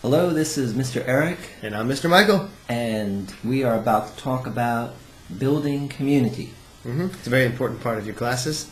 Hello, this is Mr. Eric, And I'm Mr. Michael. and we are about to talk about building community. It's a very important part of your classes.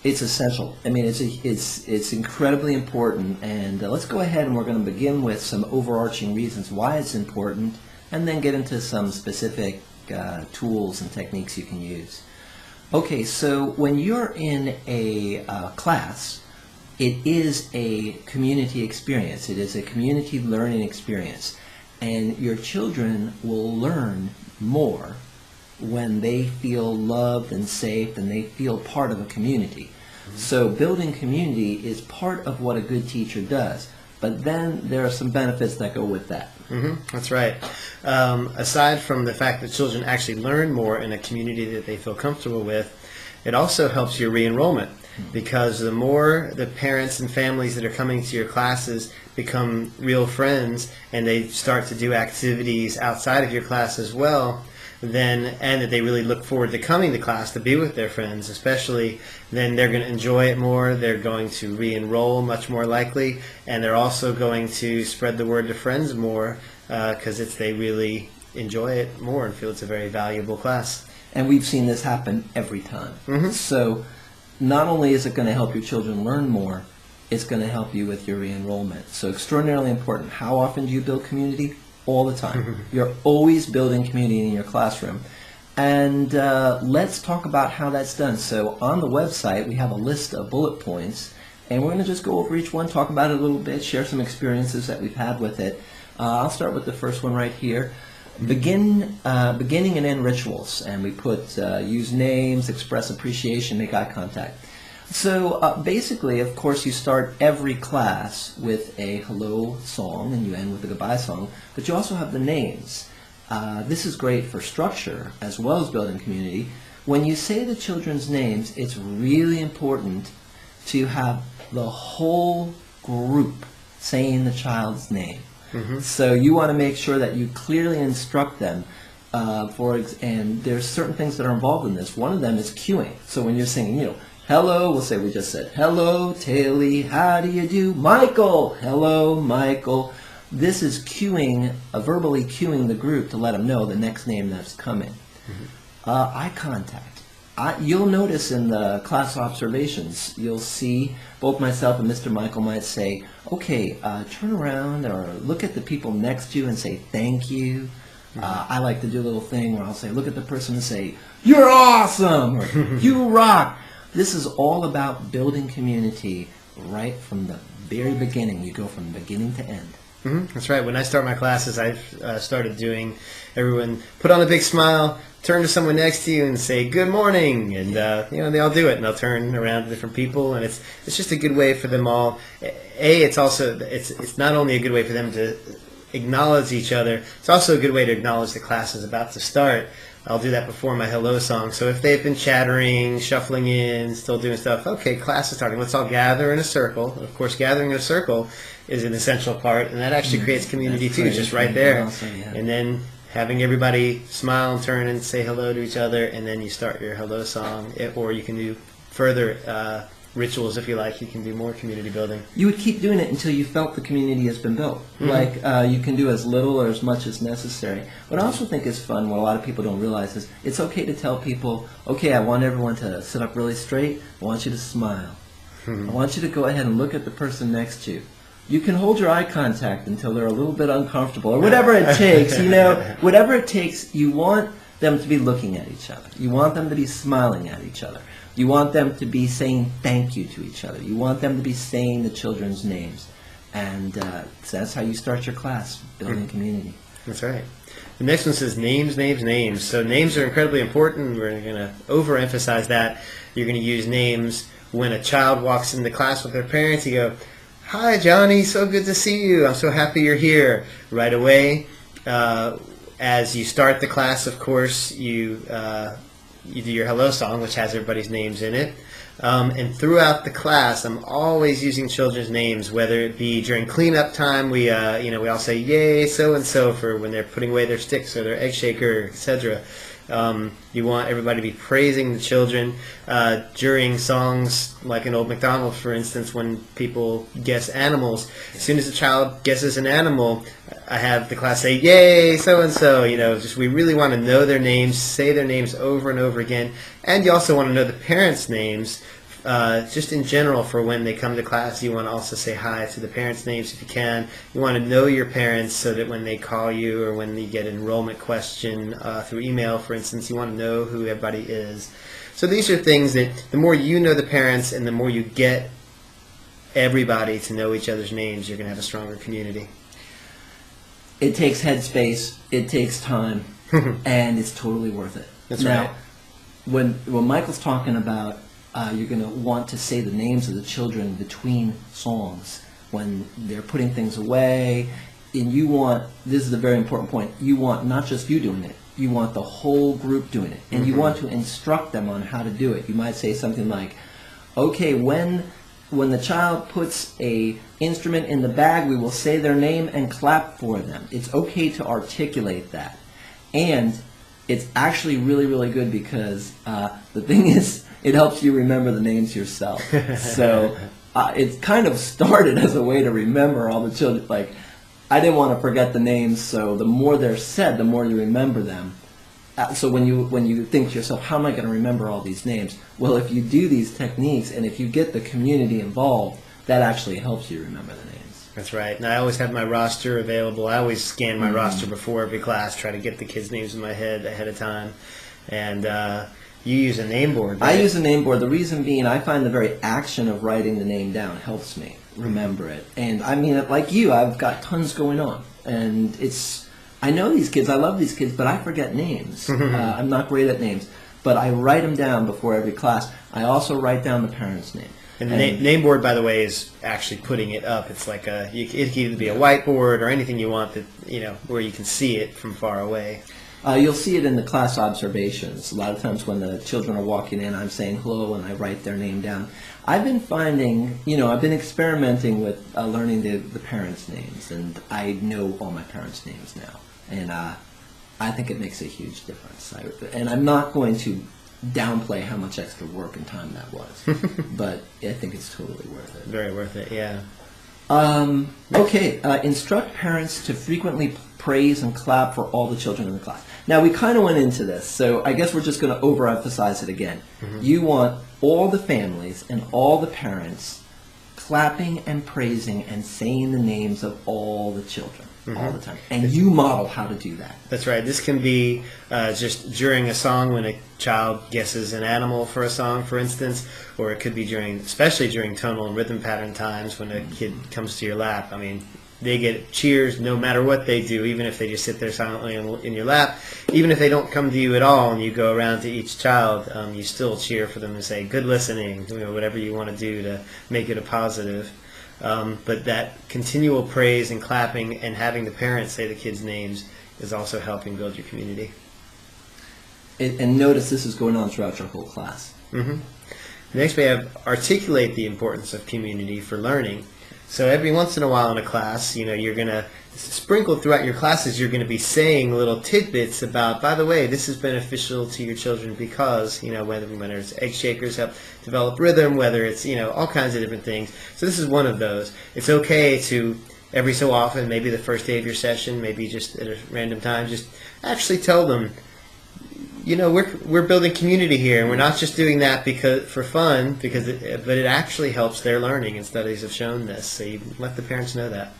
It's essential. I mean, it's incredibly important, and let's go ahead and we're going to begin with some overarching reasons why it's important, and then get into some specific tools and techniques you can use. Okay, so when you're in a class, it is a community experience. It is a community learning experience. And your children will learn more when they feel loved and safe and they feel part of a community. So building community is part of what a good teacher does. But then there are some benefits that go with that. That's right. Aside from the fact that children actually learn more in a community that they feel comfortable with, it also helps your re-enrollment. Because the more the parents and families that are coming to your classes become real friends and they start to do activities outside of your class as well, and that they really look forward to coming to class to be with their friends especially, then they're going to enjoy it more, they're going to re-enroll much more likely, and they're also going to spread the word to friends more because they really enjoy it more and feel it's a very valuable class. And we've seen this happen every time. So not only is it going to help your children learn more, it's going to help you with your re-enrollment. So extraordinarily important. How often do you build community? All the time. You're always building community in your classroom. And let's talk about how that's done. So on the website, we have a list of bullet points, and we're going to just go over each one, talk about it a little bit, share some experiences that we've had with it. I'll start with the first one right here. Beginning and end rituals, and we put use names, express appreciation, make eye contact. So basically, of course, you start every class with a hello song and you end with a goodbye song, but you also have the names. This is great for structure as well as building community. When you say the children's names, it's really important to have the whole group saying the child's name. So you want to make sure that you clearly instruct them. And there's certain things that are involved in this. One of them is cueing. So when you're singing, hello, we'll say we just said, hello, Taylor, how do you do? Michael, hello, Michael. This is cueing, verbally cueing the group to let them know the next name that's coming. Eye contact. You'll notice in the class observations, you'll see both myself and Mr. Michael might say, okay, turn around or look at the people next to you and say thank you. I like to do a little thing where I'll say, look at the person and say, you're awesome, or you rock. This is all about building community right from the very beginning. You go from beginning to end. That's right. When I start my classes, I've started doing everyone put on a big smile, turn to someone next to you and say good morning, and they all do it, and they'll turn around to different people, and it's just a good way for them all. It's not only a good way for them to acknowledge each other, it's also a good way to acknowledge the class is about to start. I'll do that before my hello song. So if they've been chattering, shuffling in, still doing stuff, okay, class is starting. Let's all gather in a circle. Of course, gathering in a circle is an essential part, and that actually creates community too, just right there. Also, yeah. And then having everybody smile and turn and say hello to each other, and then you start your hello song. Or you can do further rituals if you like. You can do more community building. You would keep doing it until you felt the community has been built. Like you can do as little or as much as necessary. What I also think is fun, what a lot of people don't realize, is it's okay to tell people, okay, I want everyone to sit up really straight. I want you to smile. I want you to go ahead and look at the person next to you. You can hold your eye contact until they're a little bit uncomfortable, or whatever it takes. Whatever it takes, you want them to be looking at each other. You want them to be smiling at each other. You want them to be saying thank you to each other. You want them to be saying the children's names. And so that's how you start your class, building community. That's right. The next one says names, names, names. So names are incredibly important. We're going to overemphasize that. You're going to use names when a child walks into class with their parents. You go, hi, Johnny, so good to see you. I'm so happy you're here. Right away, as you start the class, of course, you do your hello song, which has everybody's names in it. And throughout the class, I'm always using children's names, whether it be during cleanup time. We all say, yay, so-and-so, for when they're putting away their sticks or their egg shaker, etc. You want everybody to be praising the children during songs like in Old MacDonald, for instance, when people guess animals. As soon as a child guesses an animal, I have the class say, "Yay, so-and-so." Just we really want to know their names, say their names over and over again. And you also want to know the parents' names. Just in general, for when they come to class, you want to also say hi to the parents' names if you can. You want to know your parents so that when they call you or when you get an enrollment question through email, for instance, you want to know who everybody is. So these are things that the more you know the parents and the more you get everybody to know each other's names, you're going to have a stronger community. It takes headspace, it takes time, and it's totally worth it. That's now, right. When Michael's talking about you're going to want to say the names of the children between songs when they're putting things away, and this is a very important point, you want not just you doing it, you want the whole group doing it, and you want to instruct them on how to do it. You might say something like, okay, when the child puts a instrument in the bag, we will say their name and clap for them. It's okay to articulate that. And it's actually really, really good because the thing is, it helps you remember the names yourself. So it kind of started as a way to remember all the children. Like, I didn't want to forget the names, so the more they're said, the more you remember them. So when you think to yourself, how am I going to remember all these names? Well, if you do these techniques and if you get the community involved, that actually helps you remember the names. That's right. And I always have my roster available. I always scan my roster before every class, try to get the kids' names in my head ahead of time. And you use a name board, right? I use a name board. The reason being, I find the very action of writing the name down helps me remember it. And I mean, like you, I've got tons going on. And I know these kids, I love these kids, but I forget names. I'm not great at names. But I write them down before every class. I also write down the parent's name. And the name board, by the way, is actually putting it up. It's like it can either be a whiteboard or anything you want that, where you can see it from far away. You'll see it in the class observations. A lot of times when the children are walking in, I'm saying hello and I write their name down. I've been finding, I've been experimenting with learning the parents' names, and I know all my parents' names now. And I think it makes a huge difference. And I'm not going to downplay how much extra work and time that was, but I think it's totally worth it. Very worth it, yeah. Okay, instruct parents to frequently praise and clap for all the children in the class. Now, we kind of went into this, so I guess we're just going to overemphasize it again. You want all the families and all the parents clapping and praising and saying the names of all the children all the time. And you model how to do that. That's right. This can be just during a song when a child guesses an animal for a song, for instance, or it could be especially during tonal and rhythm pattern times when a kid comes to your lap. I mean, they get cheers no matter what they do, even if they just sit there silently in your lap. Even if they don't come to you at all and you go around to each child, you still cheer for them and say, good listening, whatever you want to do to make it a positive. But that continual praise and clapping and having the parents say the kids' names is also helping build your community. And notice this is going on throughout your whole class. Next we have articulate the importance of community for learning. So every once in a while in a class, you're going to sprinkle throughout your classes, you're going to be saying little tidbits about, by the way, this is beneficial to your children because, whether it's egg shakers help develop rhythm, whether it's, all kinds of different things. So this is one of those. It's okay to, every so often, maybe the first day of your session, maybe just at a random time, just actually tell them, we're building community here, and we're not just doing that for fun, but it actually helps their learning, and studies have shown this. So you let the parents know that.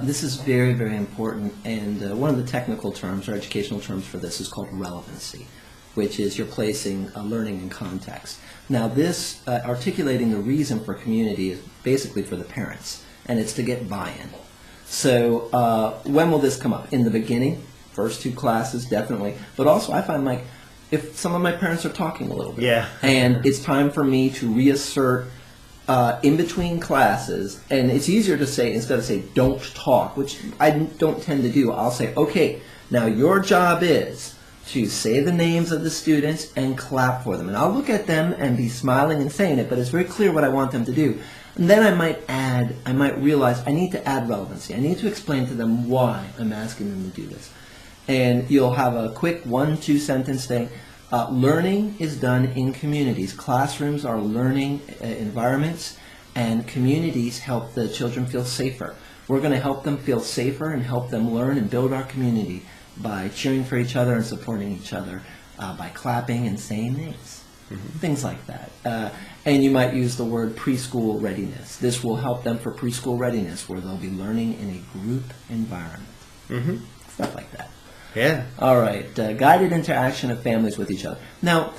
This is very, very important, and one of the technical terms or educational terms for this is called relevancy, which is you're placing learning in context. Now this, articulating the reason for community is basically for the parents, and it's to get buy-in. So when will this come up? In the beginning? First two classes, definitely. But also, I find, like, if some of my parents are talking a little bit, and it's time for me to reassert in between classes, and it's easier to say, instead of say, don't talk, which I don't tend to do, I'll say, okay, now your job is to say the names of the students and clap for them. And I'll look at them and be smiling and saying it, but it's very clear what I want them to do. And then I might realize I need to add relevancy. I need to explain to them why I'm asking them to do this. And you'll have a quick 1-2 sentence thing. Learning is done in communities. Classrooms are learning environments, and communities help the children feel safer. We're going to help them feel safer and help them learn and build our community by cheering for each other and supporting each other, by clapping and saying names, things like that. And you might use the word preschool readiness. This will help them for preschool readiness, where they'll be learning in a group environment. Stuff like that. Yeah. All right. Guided interaction of families with each other. Now,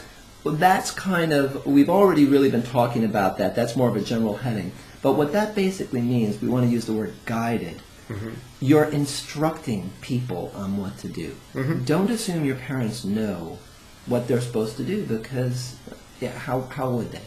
that's kind of, we've already really been talking about that. That's more of a general heading. But what that basically means, we want to use the word guided. You're instructing people on what to do. Don't assume your parents know what they're supposed to do, because how would they?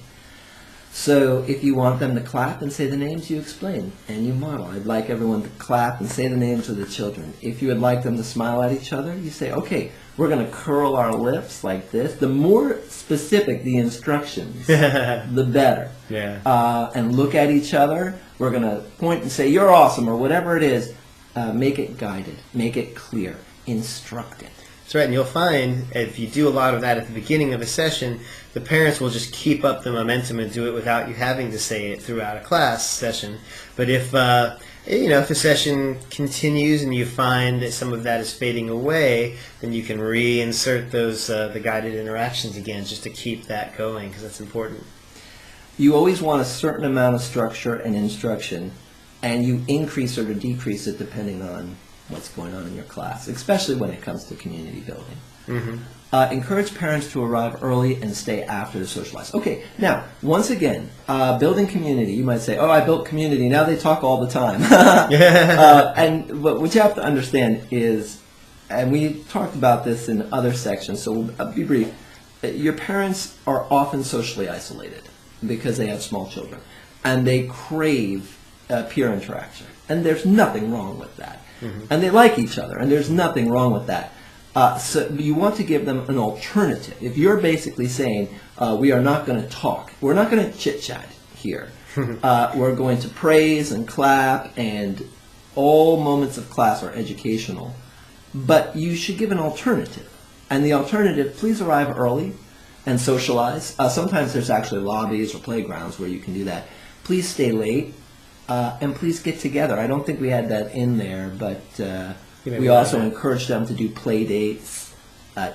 So if you want them to clap and say the names, you explain and you model. I'd like everyone to clap and say the names of the children. If you would like them to smile at each other, you say, okay, we're going to curl our lips like this. The more specific the instructions, the better. Yeah. And look at each other. We're going to point and say, you're awesome, or whatever it is. Make it guided. Make it clear. Instruct it. That's right, and you'll find if you do a lot of that at the beginning of a session, the parents will just keep up the momentum and do it without you having to say it throughout a class session. But if if the session continues and you find that some of that is fading away, then you can reinsert those the guided interactions again, just to keep that going, because that's important. You always want a certain amount of structure and instruction, and you increase or decrease it depending on what's going on in your class, especially when it comes to community building. Encourage parents to arrive early and stay after to socialize. Okay, now, once again, building community, you might say, oh, I built community, now they talk all the time. But what you have to understand is, and we talked about this in other sections, so I'll be brief, your parents are often socially isolated because they have small children, and they crave peer interaction, and there's nothing wrong with that. And they like each other, and there's nothing wrong with that. So you want to give them an alternative. If you're basically saying, we are not going to talk, we're not going to chit-chat here. We're going to praise and clap, and all moments of class are educational. But you should give an alternative. And the alternative, please arrive early and socialize. Sometimes there's actually lobbies or playgrounds where you can do that. Please stay late. And please get together. I don't think we had that in there, but we also encourage them to do play dates,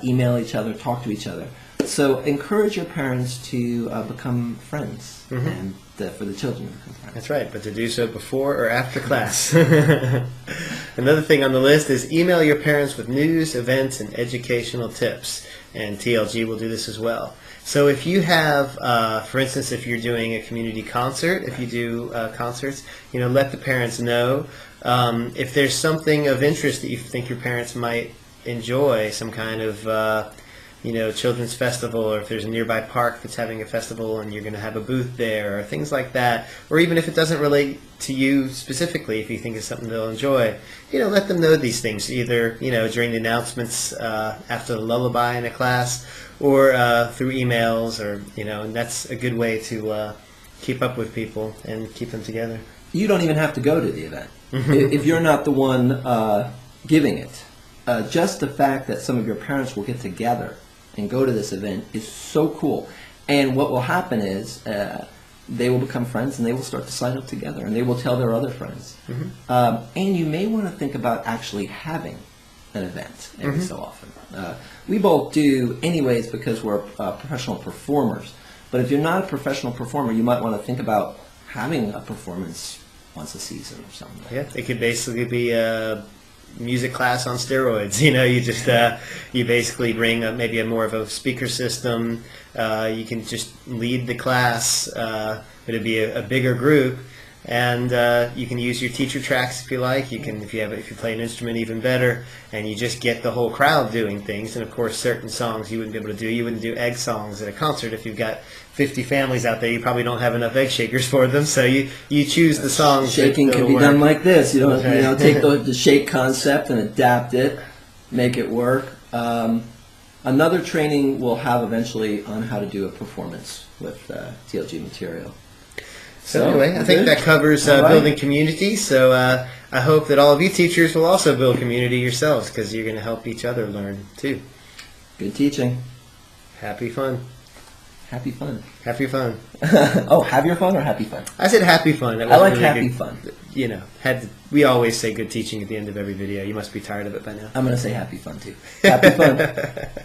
email each other, talk to each other. So encourage your parents to become friends, and for the children to become friends. That's right, but to do so before or after class. Another thing on the list is email your parents with news, events, and educational tips. And TLG will do this as well. So if you have, for instance, if you're doing a community concert, if you do concerts, let the parents know. If there's something of interest that you think your parents might enjoy, some kind of, children's festival, or if there's a nearby park that's having a festival and you're going to have a booth there, or things like that, or even if it doesn't relate to you specifically, if you think it's something they'll enjoy, let them know these things, either, during the announcements after the lullaby in a class, or through emails, or, and that's a good way to keep up with people and keep them together. You don't even have to go to the event. If you're not the one giving it, just the fact that some of your parents will get together and go to this event is so cool. And what will happen is they will become friends, and they will start to sign up together, and they will tell their other friends. And you may want to think about actually having an event every so often. We both do anyways because we're professional performers. But if you're not a professional performer, you might want to think about having a performance once a season or something. Yeah, it could basically be a music class on steroids. You just you basically bring maybe more of a speaker system. You can just lead the class. It'd be a bigger group, and you can use your teacher tracks if you like. You can, if you play an instrument, even better. And you just get the whole crowd doing things. And of course, certain songs you wouldn't be able to do. You wouldn't do egg songs at a concert if you've got 50 families out there. You probably don't have enough egg shakers for them. So you choose the songs. Shaking can be done like this. Take the shake concept and adapt it, make it work. Another training we'll have eventually on how to do a performance with TLG material. So anyway, I think that covers All right. building community. So I hope that all of you teachers will also build community yourselves, because you're going to help each other learn too. Good teaching. Happy fun. Happy fun. Happy fun. Oh, have your fun or happy fun? I said happy fun. That I was like really happy good. fun. You know, we always say good teaching at the end of every video. You must be tired of it by now. I'm going to say happy fun too. Happy fun.